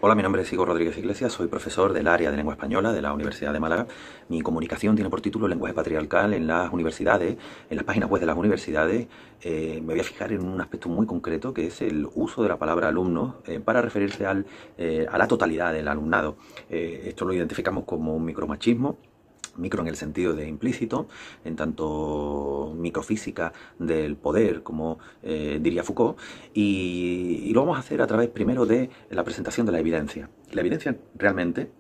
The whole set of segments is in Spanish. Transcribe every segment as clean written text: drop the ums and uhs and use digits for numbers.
Hola, mi nombre es Igor Rodríguez Iglesias, soy profesor del área de lengua española de la Universidad de Málaga. Mi comunicación tiene por título Lenguaje patriarcal en las universidades, en las páginas web de las universidades. Me voy a fijar en un aspecto muy concreto que es el uso de la palabra alumno para referirse a la totalidad del alumnado. Esto lo identificamos como un micromachismo. Micro en el sentido de implícito, en tanto microfísica del poder, como diría Foucault, y lo vamos a hacer a través primero de la presentación de la evidencia. La evidencia realmente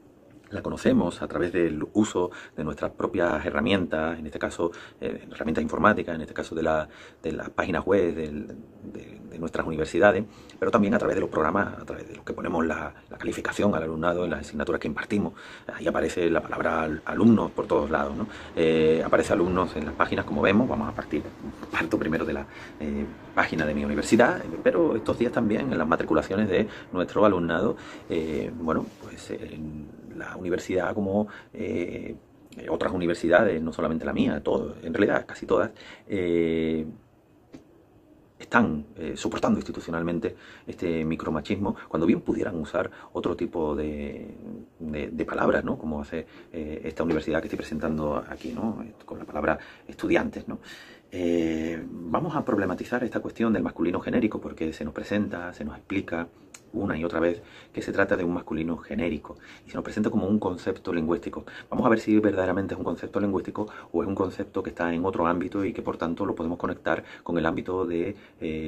la conocemos a través del uso de nuestras propias herramientas, en este caso herramientas informáticas, en este caso de las páginas web de nuestras universidades, pero también a través de los programas, a través de los que ponemos la calificación al alumnado en las asignaturas que impartimos. Ahí aparece la palabra alumnos por todos lados, ¿no? Aparece alumnos en las páginas, como vemos. Parto primero de la página de mi universidad, pero estos días también en las matriculaciones de nuestro alumnado, la universidad como otras universidades, no solamente la mía, en realidad casi todas, están soportando institucionalmente este micromachismo, cuando bien pudieran usar otro tipo de palabras, ¿no? Como hace esta universidad que estoy presentando aquí, ¿no? Con la palabra estudiantes, ¿no? Vamos a problematizar esta cuestión del masculino genérico porque se nos presenta, se nos explica una y otra vez que se trata de un masculino genérico y se nos presenta como un concepto lingüístico. Vamos a ver si verdaderamente es un concepto lingüístico o es un concepto que está en otro ámbito y que por tanto lo podemos conectar con el ámbito de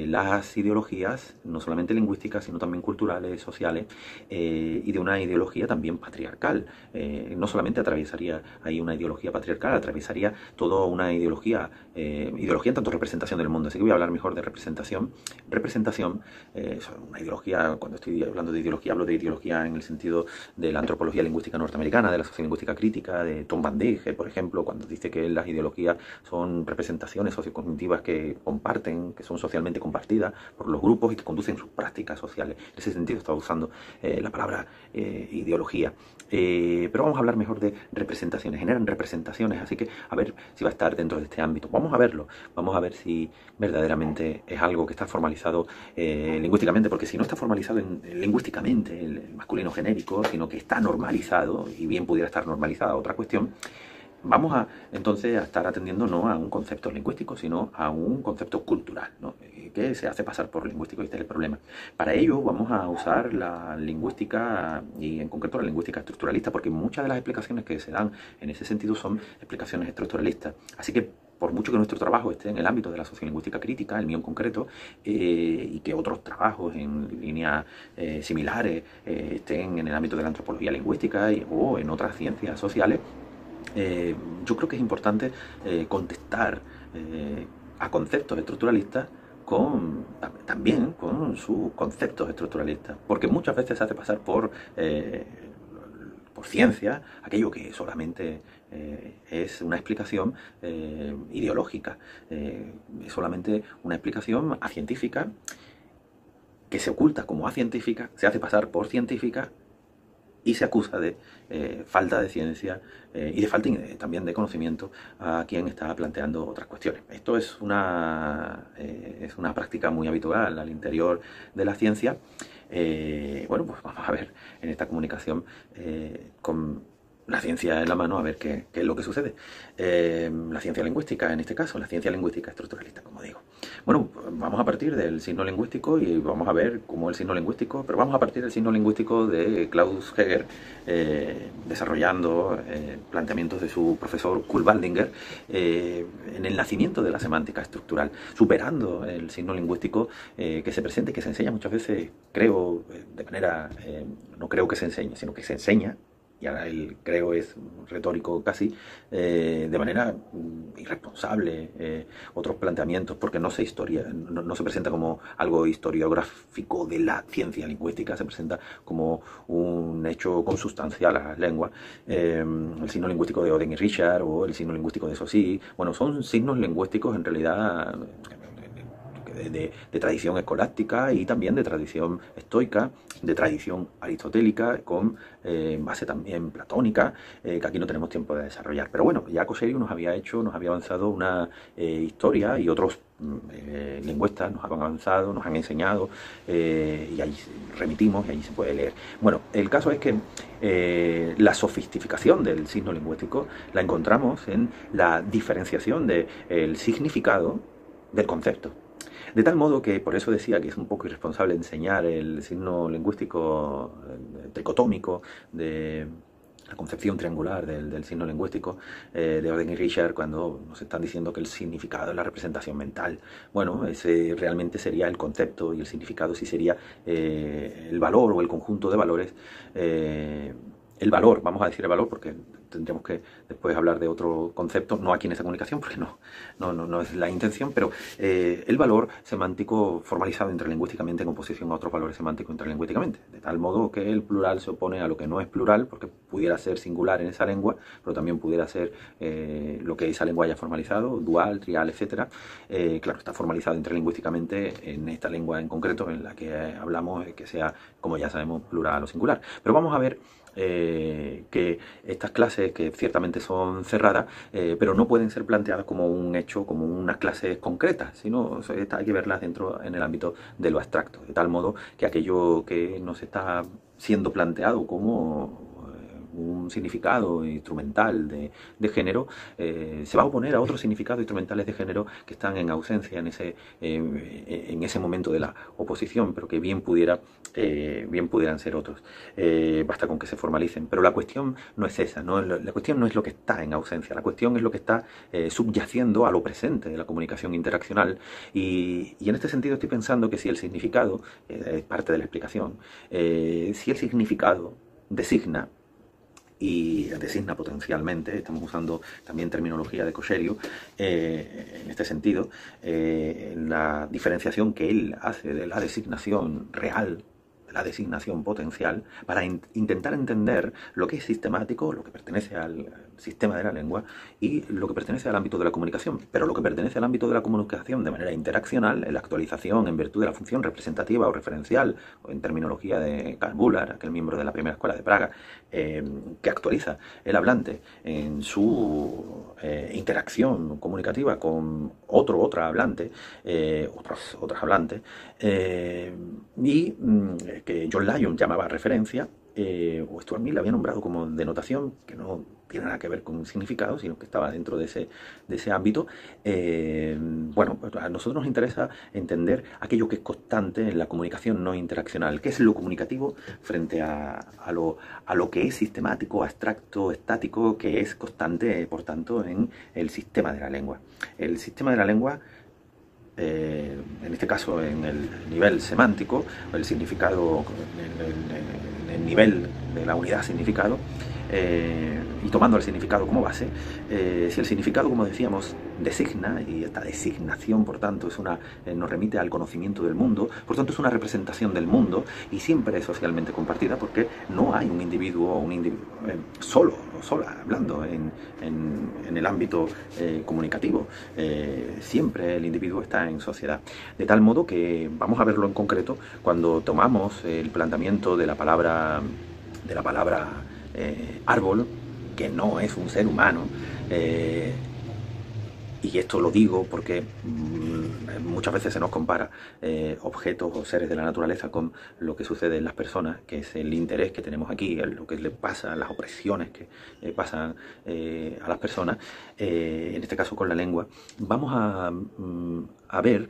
las ideologías, no solamente lingüísticas, sino también culturales, sociales, y de una ideología también patriarcal. No solamente atravesaría ahí una ideología patriarcal, atravesaría toda una ideología en tanto representación del mundo. Así que voy a hablar mejor de representación. Representación es una ideología. Cuando estoy hablando de ideología, hablo de ideología en el sentido de la antropología lingüística norteamericana, de la sociolingüística crítica, de Tom Van Dijk, por ejemplo, cuando dice que las ideologías son representaciones sociocognitivas que comparten, que son socialmente compartidas por los grupos y que conducen sus prácticas sociales. En ese sentido está usando la palabra ideología. Pero vamos a hablar mejor de representaciones. Generan representaciones, así que a ver si va a estar dentro de este ámbito. Vamos a verlo. Vamos a ver si verdaderamente es algo que está formalizado lingüísticamente, porque si no está formalizado lingüísticamente el masculino genérico, sino que está normalizado, y bien pudiera estar normalizada otra cuestión, vamos entonces a estar atendiendo no a un concepto lingüístico, sino a un concepto cultural, ¿no? Que se hace pasar por lingüístico, y este es el problema. Para ello vamos a usar la lingüística, y en concreto la lingüística estructuralista, porque muchas de las explicaciones que se dan en ese sentido son explicaciones estructuralistas. Así que por mucho que nuestro trabajo esté en el ámbito de la sociolingüística crítica, el mío en concreto, y que otros trabajos en líneas similares estén en el ámbito de la antropología lingüística o en otras ciencias sociales, yo creo que es importante contestar a conceptos estructuralistas también con sus conceptos estructuralistas, porque muchas veces se hace pasar por ciencia aquello que solamente es una explicación ideológica, es solamente una explicación acientífica que se oculta como acientífica, se hace pasar por científica y se acusa de falta de ciencia y de falta también de conocimiento a quien está planteando otras cuestiones. Esto es una práctica muy habitual al interior de la ciencia. Pues vamos a ver en esta comunicación con la ciencia en la mano, a ver qué es lo que sucede. La ciencia lingüística, en este caso, la ciencia lingüística estructuralista, como digo. Bueno, vamos a partir del signo lingüístico y vamos a ver cómo el signo lingüístico, pero vamos a partir del signo lingüístico de Klaus Heger, desarrollando planteamientos de su profesor Kurt Waldinger en el nacimiento de la semántica estructural, superando el signo lingüístico que se presenta y que se enseña muchas veces, creo, de manera, no creo que se enseñe, sino que se enseña, y ahora el creo es retórico casi, de manera irresponsable, otros planteamientos, porque no se presenta como algo historiográfico de la ciencia lingüística, se presenta como un hecho consustancial a las lenguas. El signo lingüístico de Oden y Richard, o el signo lingüístico de Saussure, bueno, son signos lingüísticos en realidad de tradición escolástica y también de tradición estoica, de tradición aristotélica, con base también platónica, que aquí no tenemos tiempo de desarrollar. Pero bueno, ya Coserio nos había avanzado una historia, y otros lingüistas nos han avanzado, nos han enseñado, y ahí remitimos y allí se puede leer. Bueno, el caso es que la sofisticación del signo lingüístico la encontramos en la diferenciación del significado del concepto. De tal modo que, por eso decía que es un poco irresponsable enseñar el signo lingüístico tricotómico de la concepción triangular del signo lingüístico de Orden y Richard, cuando nos están diciendo que el significado es la representación mental. Bueno, ese realmente sería el concepto, y el significado sí sería el valor o el conjunto de valores. El valor, vamos a decir el valor porque tendríamos que después hablar de otro concepto, no aquí en esta comunicación, porque no es la intención, pero el valor semántico formalizado interlingüísticamente en oposición a otros valores semánticos interlingüísticamente, de tal modo que el plural se opone a lo que no es plural, porque pudiera ser singular en esa lengua, pero también pudiera ser lo que esa lengua haya formalizado, dual, trial, etc. Claro, está formalizado interlingüísticamente en esta lengua en concreto, en la que hablamos que sea, como ya sabemos, plural o singular. Pero vamos a ver que estas clases, que ciertamente son cerradas, pero no pueden ser planteadas como un hecho, como unas clases concretas, sino hay que verlas dentro, en el ámbito de lo abstracto, de tal modo que aquello que nos está siendo planteado como un significado instrumental de género, se va a oponer a otros significados instrumentales de género que están en ausencia en ese momento de la oposición, pero que bien pudieran ser otros. Basta con que se formalicen. Pero la cuestión no es esa, ¿no? La cuestión no es lo que está en ausencia, la cuestión es lo que está subyaciendo a lo presente de la comunicación interaccional. Y en este sentido estoy pensando que si el significado, es parte de la explicación, si el significado designa potencialmente, estamos usando también terminología de Coserio en este sentido, la diferenciación que él hace de la designación real, de la designación potencial, para intentar entender lo que es sistemático, lo que pertenece al sistema de la lengua, y lo que pertenece al ámbito de la comunicación. Pero lo que pertenece al ámbito de la comunicación de manera interaccional, en la actualización en virtud de la función representativa o referencial, o en terminología de Karl Buller, aquel miembro de la primera escuela de Praga, que actualiza el hablante en su interacción comunicativa con otra hablante, otros hablantes, y que John Lyon llamaba referencia, o Stuart Mill había nombrado como denotación, que no tiene nada que ver con significado, sino que estaba dentro de ese ámbito. Bueno, pues a nosotros nos interesa entender aquello que es constante en la comunicación no interaccional, qué es lo comunicativo frente a lo que es sistemático, abstracto, estático, que es constante, por tanto, en el sistema de la lengua. El sistema de la lengua, en este caso en el nivel semántico, el significado, en el nivel de la unidad significado, y tomando el significado como base, si el significado, como decíamos, designa, y esta designación, por tanto, nos remite al conocimiento del mundo, por tanto es una representación del mundo, y siempre es socialmente compartida, porque no hay un individuo solo o sola hablando en el ámbito comunicativo. Siempre el individuo está en sociedad, de tal modo que vamos a verlo en concreto cuando tomamos el planteamiento de la palabra árbol, que no es un ser humano, y esto lo digo porque muchas veces se nos compara objetos o seres de la naturaleza con lo que sucede en las personas, que es el interés que tenemos aquí, lo que le pasa, las opresiones que pasan a las personas, en este caso con la lengua. Vamos a ver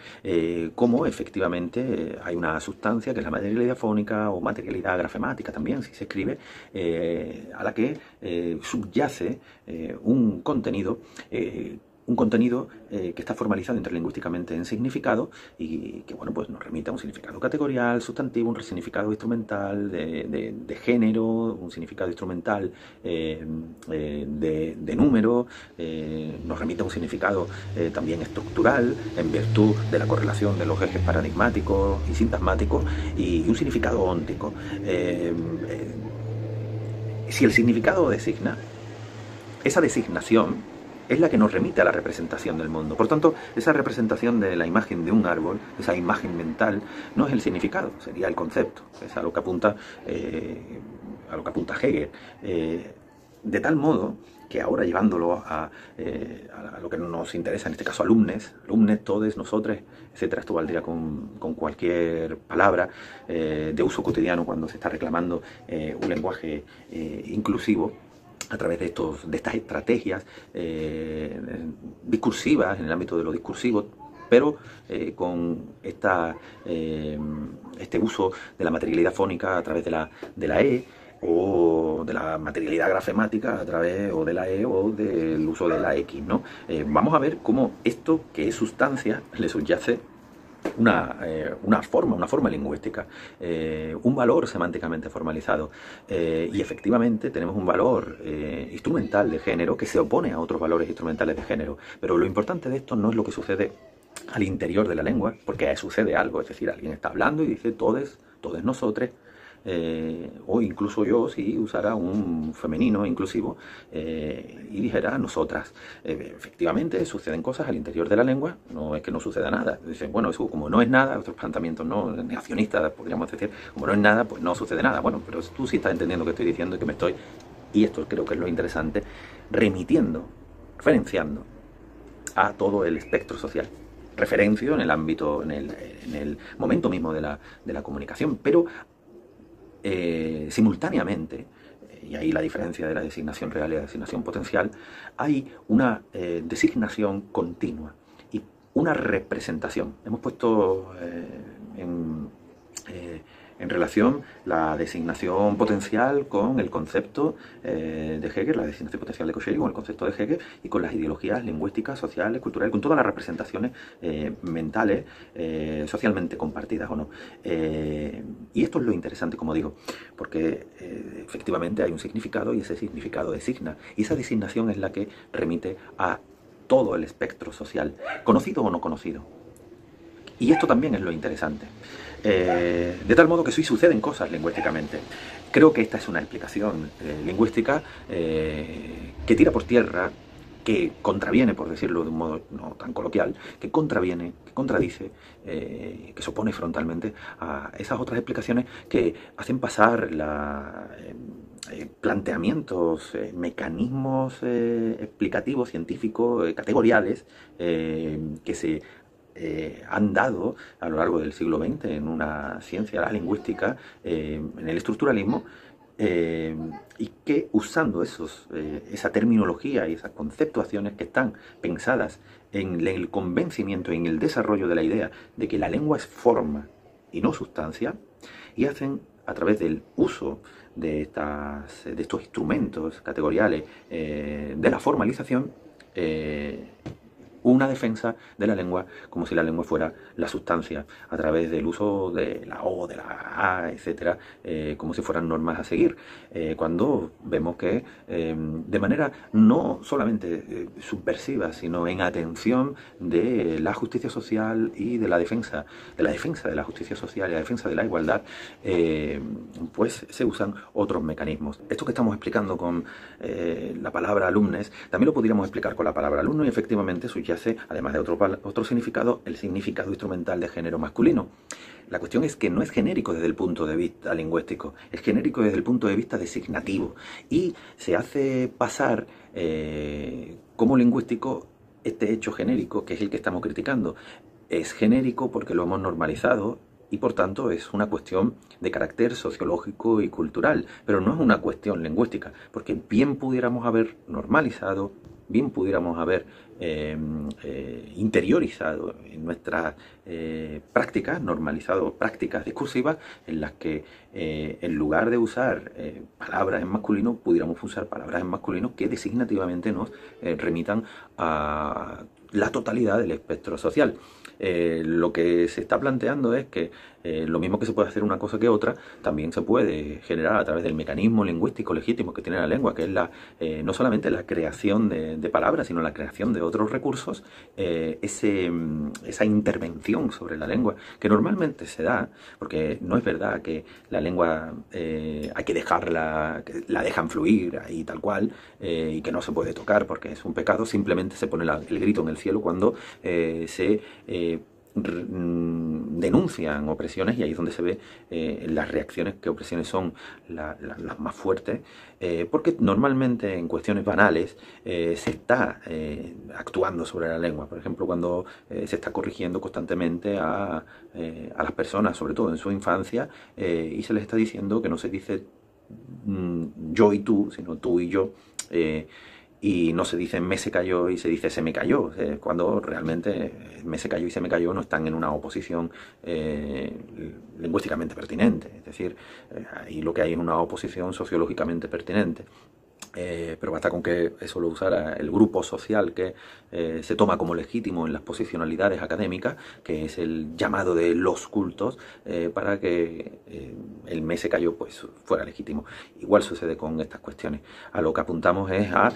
cómo efectivamente hay una sustancia que es la materialidad fónica, o materialidad grafemática también, si se escribe, a la que subyace un contenido que está formalizado interlingüísticamente en significado, y que, bueno, pues nos remite a un significado categorial, sustantivo, un significado instrumental de género, un significado instrumental de número, nos remite a un significado también estructural, en virtud de la correlación de los ejes paradigmáticos y sintagmáticos, y un significado óntico. Si el significado designa, esa designación es la que nos remite a la representación del mundo. Por tanto, esa representación de la imagen de un árbol, esa imagen mental, no es el significado, sería el concepto. Es a lo que apunta, Hegel. De tal modo que ahora llevándolo a lo que nos interesa, en este caso alumnes, todes, nosotros, etcétera, esto valdría con cualquier palabra de uso cotidiano cuando se está reclamando un lenguaje inclusivo, a través de estas estrategias discursivas, en el ámbito de lo discursivo, pero con este uso de la materialidad fónica a través de la E, o de la materialidad grafemática a través o de la E o del uso de la X, ¿no? Vamos a ver cómo esto, que es sustancia, le subyace una forma lingüística, un valor semánticamente formalizado, y efectivamente tenemos un valor instrumental de género que se opone a otros valores instrumentales de género. Pero lo importante de esto no es lo que sucede al interior de la lengua, porque sucede algo, es decir, alguien está hablando y dice todes nosotres, o incluso yo si usara un femenino inclusivo y dijera nosotras. Efectivamente suceden cosas al interior de la lengua, no es que no suceda nada. Dicen, bueno, eso como no es nada, otros planteamientos no negacionistas podríamos decir, como no es nada, pues no sucede nada. Bueno, pero tú sí estás entendiendo lo que estoy diciendo y que me estoy, y esto creo que es lo interesante, referenciando a todo el espectro social. Referencio en el ámbito, en el momento mismo de la comunicación, pero simultáneamente, y ahí la diferencia de la designación real y la designación potencial, hay una designación continua y una representación. Hemos puesto en relación la designación potencial con el concepto de Hegel, la designación potencial de Cauchy con el concepto de Hegel y con las ideologías lingüísticas, sociales, culturales, con todas las representaciones mentales, socialmente compartidas o no. Y esto es lo interesante, como digo, porque efectivamente hay un significado y ese significado designa. Y esa designación es la que remite a todo el espectro social, conocido o no conocido. Y esto también es lo interesante. De tal modo que sí suceden cosas lingüísticamente. Creo que esta es una explicación lingüística que tira por tierra, que contraviene, por decirlo de un modo no tan coloquial, que contraviene, que contradice, que se opone frontalmente a esas otras explicaciones que hacen pasar planteamientos, mecanismos explicativos, científicos, categoriales, que se han dado a lo largo del siglo XX en una ciencia, la lingüística, en el estructuralismo, y que usando esa terminología y esas conceptuaciones que están pensadas en el convencimiento, en el desarrollo de la idea de que la lengua es forma y no sustancia, y hacen a través del uso de estos instrumentos categoriales de la formalización, una defensa de la lengua como si la lengua fuera la sustancia, a través del uso de la O, de la A, etcétera, como si fueran normas a seguir, cuando vemos que de manera no solamente subversiva, sino en atención de la justicia social y de la defensa de la justicia social y la defensa de la igualdad, pues se usan otros mecanismos. Esto que estamos explicando con la palabra alumnes, también lo podríamos explicar con la palabra alumno, y efectivamente subyace, además de otro significado, el significado instrumental de género masculino. La cuestión es que no es genérico desde el punto de vista lingüístico, es genérico desde el punto de vista designativo, y se hace pasar como lingüístico este hecho genérico, que es el que estamos criticando. Es genérico porque lo hemos normalizado y por tanto es una cuestión de carácter sociológico y cultural, pero no es una cuestión lingüística, porque bien pudiéramos haber normalizado, bien pudiéramos haber interiorizado en nuestras prácticas, normalizado prácticas discursivas en las que en lugar de usar palabras en masculino, pudiéramos usar palabras en masculino que designativamente nos remitan a la totalidad del espectro social. Lo que se está planteando es que Lo mismo que se puede hacer una cosa que otra, también se puede generar a través del mecanismo lingüístico legítimo que tiene la lengua, que es no solamente la creación de palabras, sino la creación de otros recursos, esa intervención sobre la lengua, que normalmente se da, porque no es verdad que la lengua hay que dejarla, que la dejan fluir ahí tal cual, y que no se puede tocar porque es un pecado. Simplemente se pone el grito en el cielo cuando se denuncian opresiones, y ahí es donde se ve las reacciones, que opresiones son las más fuertes, porque normalmente en cuestiones banales se está actuando sobre la lengua. Por ejemplo, cuando se está corrigiendo constantemente a las personas, sobre todo en su infancia, y se les está diciendo que no se dice yo y tú, sino tú y yo, y no se dice me se cayó y se dice se me cayó, cuando realmente me se cayó y se me cayó no están en una oposición lingüísticamente pertinente. Es decir, ahí lo que hay es una oposición sociológicamente pertinente. Pero basta con que eso lo usara el grupo social que se toma como legítimo en las posicionalidades académicas, que es el llamado de los cultos, para que el me se cayó pues fuera legítimo. Igual sucede con estas cuestiones. A lo que apuntamos es a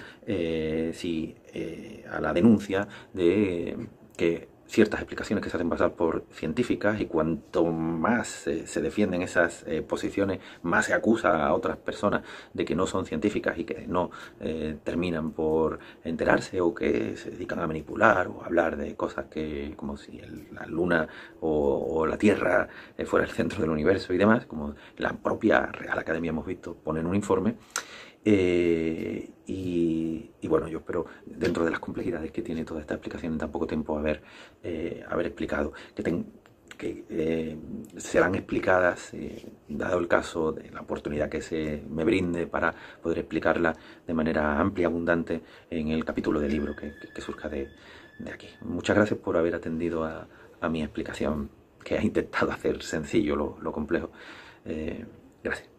la denuncia de que ciertas explicaciones que se hacen pasar por científicas, y cuanto más se defienden esas posiciones, más se acusa a otras personas de que no son científicas y que no terminan por enterarse, o que se dedican a manipular o a hablar de cosas que, como si la luna o la Tierra fuera el centro del universo y demás, como la propia Real Academia hemos visto poner un informe. Y bueno, yo espero, dentro de las complejidades que tiene toda esta explicación en tan poco tiempo, haber explicado que serán explicadas, dado el caso de la oportunidad que se me brinde para poder explicarla de manera amplia y abundante en el capítulo del libro que surja de aquí. Muchas gracias por haber atendido a mi explicación, que ha intentado hacer sencillo lo complejo. Gracias.